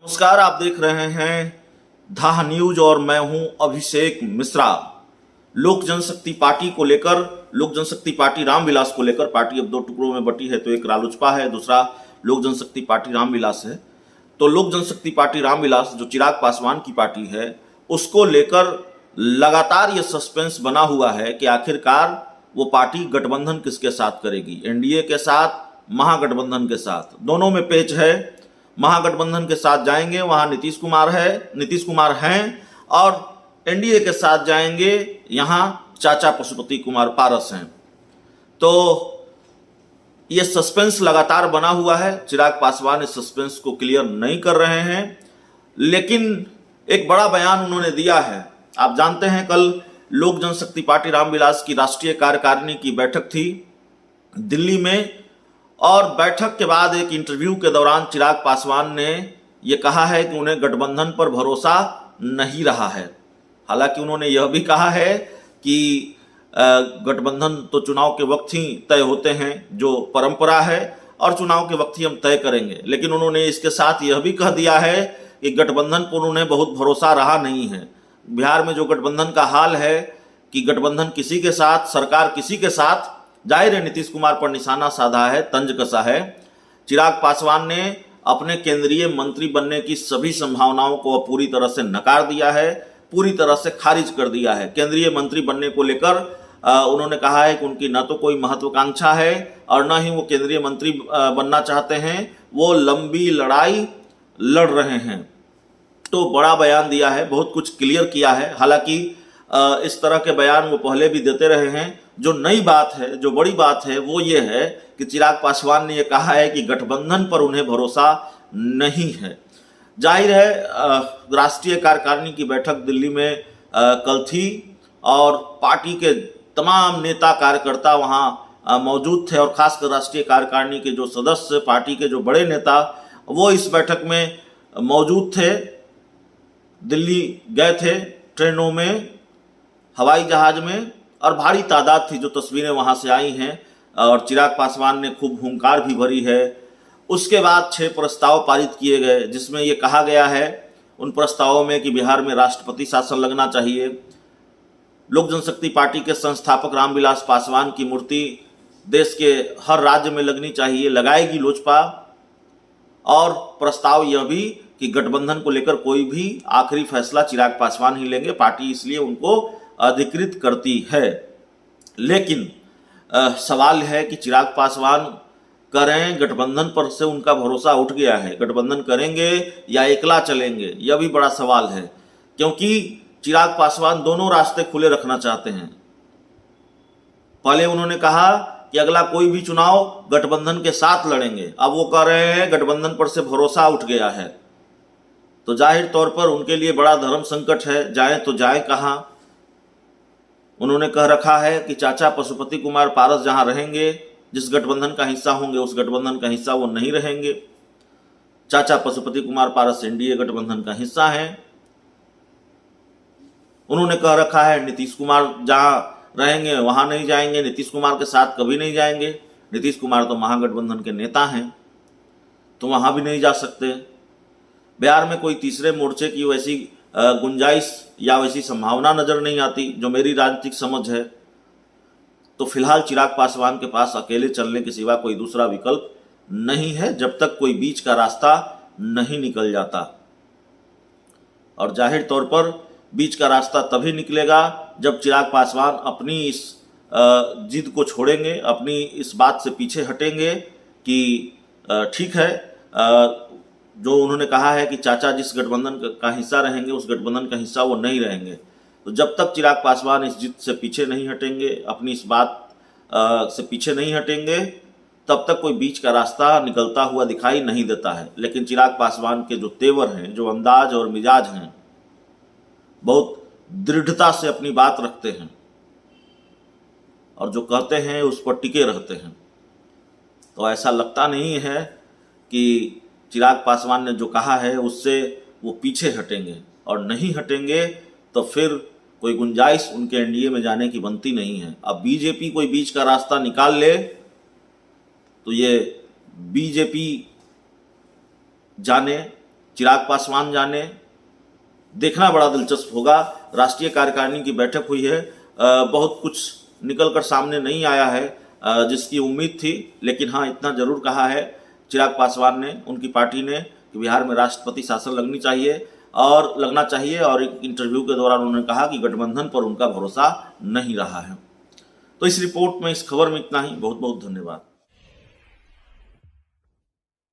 नमस्कार, आप देख रहे हैं धाह न्यूज और मैं हूं अभिषेक मिश्रा। लोक जनशक्ति पार्टी को लेकर, लोक जनशक्ति पार्टी रामविलास को लेकर, पार्टी अब दो टुकड़ों में बटी है। तो एक रालोसपा है, दूसरा लोक जनशक्ति पार्टी रामविलास है। तो लोक जनशक्ति पार्टी रामविलास जो चिराग पासवान की पार्टी है, उसको लेकर लगातार ये सस्पेंस बना हुआ है कि आखिरकार वो पार्टी गठबंधन किसके साथ करेगी, एनडीए के साथ, महागठबंधन के साथ। दोनों में पेच है। महागठबंधन के साथ जाएंगे, वहां नीतीश कुमार हैं, और एनडीए के साथ जाएंगे, यहां चाचा पशुपति कुमार पारस हैं। तो ये सस्पेंस लगातार बना हुआ है। चिराग पासवान इस सस्पेंस को क्लियर नहीं कर रहे हैं, लेकिन एक बड़ा बयान उन्होंने दिया है। आप जानते हैं, कल लोक जनशक्ति पार्टी रामविलास की राष्ट्रीय कार्यकारिणी की बैठक थी दिल्ली में, और बैठक के बाद एक इंटरव्यू के दौरान चिराग पासवान ने यह कहा है कि उन्हें गठबंधन पर भरोसा नहीं रहा है। हालांकि उन्होंने यह भी कहा है कि गठबंधन तो चुनाव के वक्त ही तय होते हैं, जो परंपरा है, और चुनाव के वक्त ही हम तय करेंगे। लेकिन उन्होंने इसके साथ यह भी कह दिया है कि गठबंधन पर उन्हें बहुत भरोसा रहा नहीं है। बिहार में जो गठबंधन का हाल है कि गठबंधन किसी के साथ, सरकार किसी के साथ, जाहिर है नीतीश कुमार पर निशाना साधा है, तंज कसा है। चिराग पासवान ने अपने केंद्रीय मंत्री बनने की सभी संभावनाओं को पूरी तरह से नकार दिया है, पूरी तरह से खारिज कर दिया है। केंद्रीय मंत्री बनने को लेकर उन्होंने कहा है कि उनकी न तो कोई महत्वाकांक्षा है और न ही वो केंद्रीय मंत्री बनना चाहते हैं। वो लंबी लड़ाई लड़ रहे हैं। तो बड़ा बयान दिया है, बहुत कुछ क्लियर किया है। हालांकि इस तरह के बयान वो पहले भी देते रहे हैं। जो नई बात है, जो बड़ी बात है, वो ये है कि चिराग पासवान ने ये कहा है कि गठबंधन पर उन्हें भरोसा नहीं है। जाहिर है, राष्ट्रीय कार्यकारिणी की बैठक दिल्ली में कल थी, और पार्टी के तमाम नेता कार्यकर्ता वहाँ मौजूद थे, और खासकर राष्ट्रीय कार्यकारिणी के जो सदस्य, पार्टी के जो बड़े नेता, वो इस बैठक में मौजूद थे। दिल्ली गए थे ट्रेनों में, हवाई जहाज में, और भारी तादाद थी। जो तस्वीरें वहां से आई हैं, और चिराग पासवान ने खूब हुंकार भी भरी है। उसके बाद 6 प्रस्ताव पारित किए गए, जिसमें यह कहा गया है उन प्रस्तावों में कि बिहार में राष्ट्रपति शासन लगना चाहिए। लोक जनशक्ति पार्टी के संस्थापक रामविलास पासवान की मूर्ति देश के हर राज्य में लगनी चाहिए, लगाएगी लोजपा। और प्रस्ताव यह भी कि गठबंधन को लेकर कोई भी आखिरी फैसला चिराग पासवान ही लेंगे, पार्टी इसलिए उनको अधिकृत करती है। लेकिन सवाल है कि चिराग पासवान करें, गठबंधन पर से उनका भरोसा उठ गया है, गठबंधन करेंगे या एकला चलेंगे, यह भी बड़ा सवाल है। क्योंकि चिराग पासवान दोनों रास्ते खुले रखना चाहते हैं। पहले उन्होंने कहा कि अगला कोई भी चुनाव गठबंधन के साथ लड़ेंगे, अब वो कह रहे हैं गठबंधन पर से भरोसा उठ गया है। तो जाहिर तौर पर उनके लिए बड़ा धर्म संकट है, जाएं तो जाएं कहां। उन्होंने कह रखा है कि चाचा पशुपति कुमार पारस जहां रहेंगे, जिस गठबंधन का हिस्सा होंगे, उस गठबंधन का हिस्सा वो नहीं रहेंगे। चाचा पशुपति कुमार पारस एनडीए गठबंधन का हिस्सा हैं। उन्होंने कह रखा है नीतीश कुमार जहां रहेंगे वहां नहीं जाएंगे, नीतीश कुमार के साथ कभी नहीं जाएंगे। नीतीश कुमार तो महागठबंधन के नेता हैं, तो वहां भी नहीं जा सकते। बिहार में कोई तीसरे मोर्चे की वैसी गुंजाइश या वैसी संभावना नजर नहीं आती, जो मेरी राजनीतिक समझ है। तो फिलहाल चिराग पासवान के पास अकेले चलने के सिवा कोई दूसरा विकल्प नहीं है, जब तक कोई बीच का रास्ता नहीं निकल जाता। और जाहिर तौर पर बीच का रास्ता तभी निकलेगा जब चिराग पासवान अपनी इस जिद को छोड़ेंगे, अपनी इस बात से पीछे हटेंगे कि ठीक है, जो उन्होंने कहा है कि चाचा जिस गठबंधन का हिस्सा रहेंगे, उस गठबंधन का हिस्सा वो नहीं रहेंगे। तो जब तक चिराग पासवान इस जिद से पीछे नहीं हटेंगे, अपनी इस बात से पीछे नहीं हटेंगे, तब तक कोई बीच का रास्ता निकलता हुआ दिखाई नहीं देता है। लेकिन चिराग पासवान के जो तेवर हैं, जो अंदाज और मिजाज हैं, बहुत दृढ़ता से अपनी बात रखते हैं, और जो कहते हैं उस पर टिके रहते हैं। तो ऐसा लगता नहीं है कि चिराग पासवान ने जो कहा है उससे वो पीछे हटेंगे, और नहीं हटेंगे तो फिर कोई गुंजाइश उनके एनडीए में जाने की बनती नहीं है। अब बीजेपी कोई बीच का रास्ता निकाल ले तो ये बीजेपी जाने, चिराग पासवान जाने, देखना बड़ा दिलचस्प होगा। राष्ट्रीय कार्यकारिणी की बैठक हुई है, बहुत कुछ निकल कर सामने नहीं आया है जिसकी उम्मीद थी, लेकिन हाँ इतना जरूर कहा है चिराग पासवान ने, उनकी पार्टी ने, कि बिहार में राष्ट्रपति शासन लगना चाहिए और एक इंटरव्यू के दौरान उन्होंने कहा कि गठबंधन पर उनका भरोसा नहीं रहा है। तो इस रिपोर्ट में, इस खबर में इतना ही। बहुत बहुत धन्यवाद।